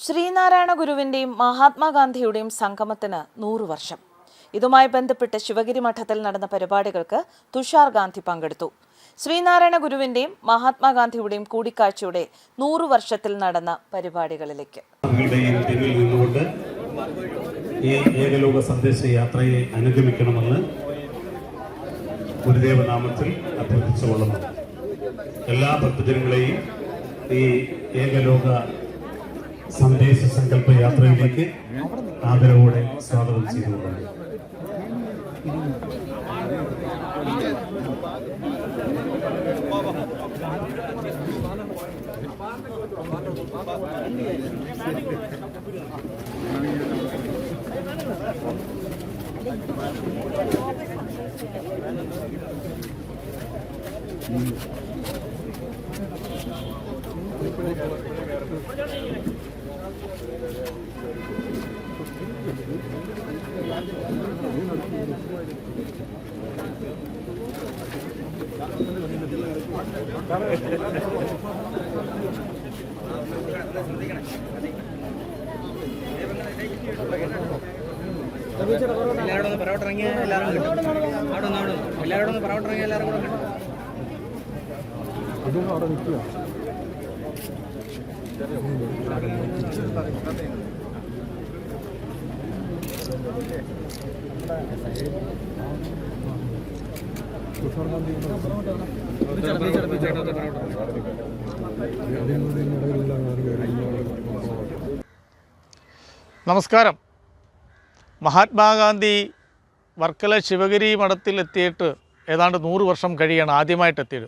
ശ്രീനാരായണ ഗുരുവിന്റെയും മഹാത്മാഗാന്ധിയുടെയും സംഗമത്തിന് 100 വർഷം. ഇതുമായി ബന്ധപ്പെട്ട് ശിവഗിരി മഠത്തിൽ നടന്ന പരിപാടികൾക്ക് തുഷാർ ഗാന്ധി പങ്കെടുത്തു. ശ്രീനാരായണ ഗുരുവിന്റെയും മഹാത്മാഗാന്ധിയുടെയും കൂടിക്കാഴ്ചയുടെ 100 വർഷത്തിൽ നടന്ന പരിപാടികളിലേക്ക് ഈ ഏകലോക സന്ദേശ യാത്രയെ അനുഗമിക്കണമെന്ന് ഗുരുദേവനാമത്തിൽ അഭ്യർത്ഥിച്ചുകൊള്ളുന്നു. എല്ലാ ഭക്തജനങ്ങളെയും ഈ ഏകലോക സന്ദേശ സങ്കല്പ യാത്രയിലേക്ക് ആദരവോടെ സ്വാഗതം ചെയ്തുകൊള്ളുന്നു. എല്ലാവരോടും പറവട്ടിറങ്ങിയ എല്ലാവരും കിട്ടും. എല്ലാവരോടും പറവട്ടിറങ്ങിയ എല്ലാവരും കൂടെ കിട്ടും. അവിടെ നിൽക്കുക. നമസ്കാരം. മഹാത്മാഗാന്ധി വർക്കല ശിവഗിരി മഠത്തിൽ എത്തിയിട്ട് ഏതാണ്ട് 100 വർഷം കഴിയാണ് ആദ്യമായിട്ട് എത്തിയത്.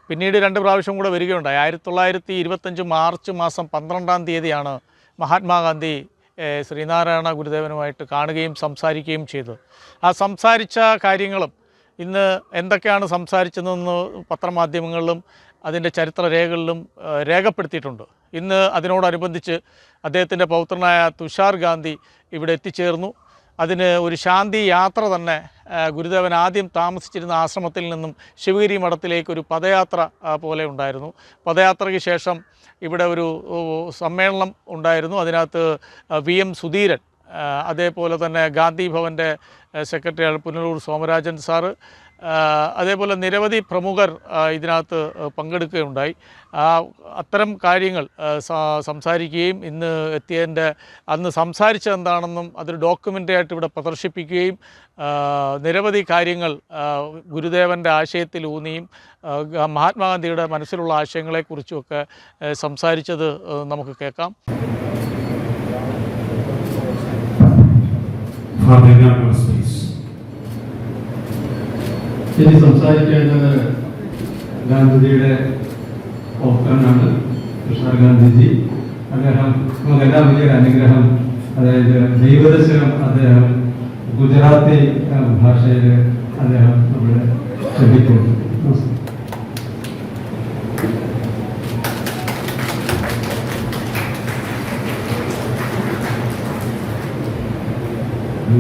പിന്നീട് 2 പ്രാവശ്യം കൂടെ വരികയുണ്ടായി. 1925 മാർച്ച് മാസം 12-ാം തീയതിയാണ് മഹാത്മാഗാന്ധി ശ്രീനാരായണ ഗുരുദേവനുമായിട്ട് കാണുകയും സംസാരിക്കുകയും ചെയ്തത്. ആ സംസാരിച്ച കാര്യങ്ങളും ഇന്ന് എന്തൊക്കെയാണ് സംസാരിച്ചതെന്ന് പത്രമാധ്യമങ്ങളിലും അതിൻ്റെ ചരിത്രരേഖകളിലും രേഖപ്പെടുത്തിയിട്ടുണ്ട്. ഇന്ന് അതിനോടനുബന്ധിച്ച് അദ്ദേഹത്തിൻ്റെ പൗത്രനായ തുഷാർ ഗാന്ധി ഇവിടെ എത്തിച്ചേർന്നു. അതിന് ഒരു ശാന്തി യാത്ര തന്നെ ഗുരുദേവൻ ആദ്യം താമസിച്ചിരുന്ന ആശ്രമത്തിൽ നിന്നും ശിവഗിരി മഠത്തിലേക്ക് ഒരു പദയാത്ര പോലെ ഉണ്ടായിരുന്നു. പദയാത്രയ്ക്ക് ശേഷം ഇവിടെ ഒരു സമ്മേളനം ഉണ്ടായിരുന്നു. അതിനകത്ത് VM സുധീരൻ, അതേപോലെ തന്നെ ഗാന്ധി ഭവൻ്റെ സെക്രട്ടറി പുനലൂർ സോമരാജൻ സാറ്, അതേപോലെ നിരവധി പ്രമുഖർ ഇതിനകത്ത് പങ്കെടുക്കുകയുണ്ടായി. അത്തരം കാര്യങ്ങൾ സംസാരിക്കുകയും ഇന്ന് എത്തിയതിൻ്റെ അന്ന് സംസാരിച്ചതെന്താണെന്നും അതൊരു ഡോക്യുമെൻ്ററി ആയിട്ട് ഇവിടെ പ്രദർശിപ്പിക്കുകയും നിരവധി കാര്യങ്ങൾ ഗുരുദേവൻ്റെ ആശയത്തിലൂന്നിയും മഹാത്മാഗാന്ധിയുടെ മനസ്സിലുള്ള ആശയങ്ങളെക്കുറിച്ചുമൊക്കെ സംസാരിച്ചത് നമുക്ക് കേൾക്കാം. ഇനി സംസാരിക്കേണ്ടത് ഗാന്ധിജിയുടെ പൗത്രനാണ് തുഷാർ ഗാന്ധിജി. അദ്ദേഹം നമുക്കെല്ലാം വലിയൊരു അനുഗ്രഹം, അതായത് ദൈവദർശനം അദ്ദേഹം ഗുജറാത്തി ഭാഷയിൽ അദ്ദേഹം നമ്മളെ ശ്രദ്ധിക്കുന്നു.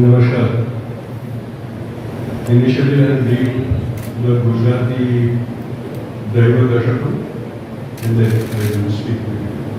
नमस्कार. Initially, I read the Gujarati Daiva Dashakam and then I will speak with you.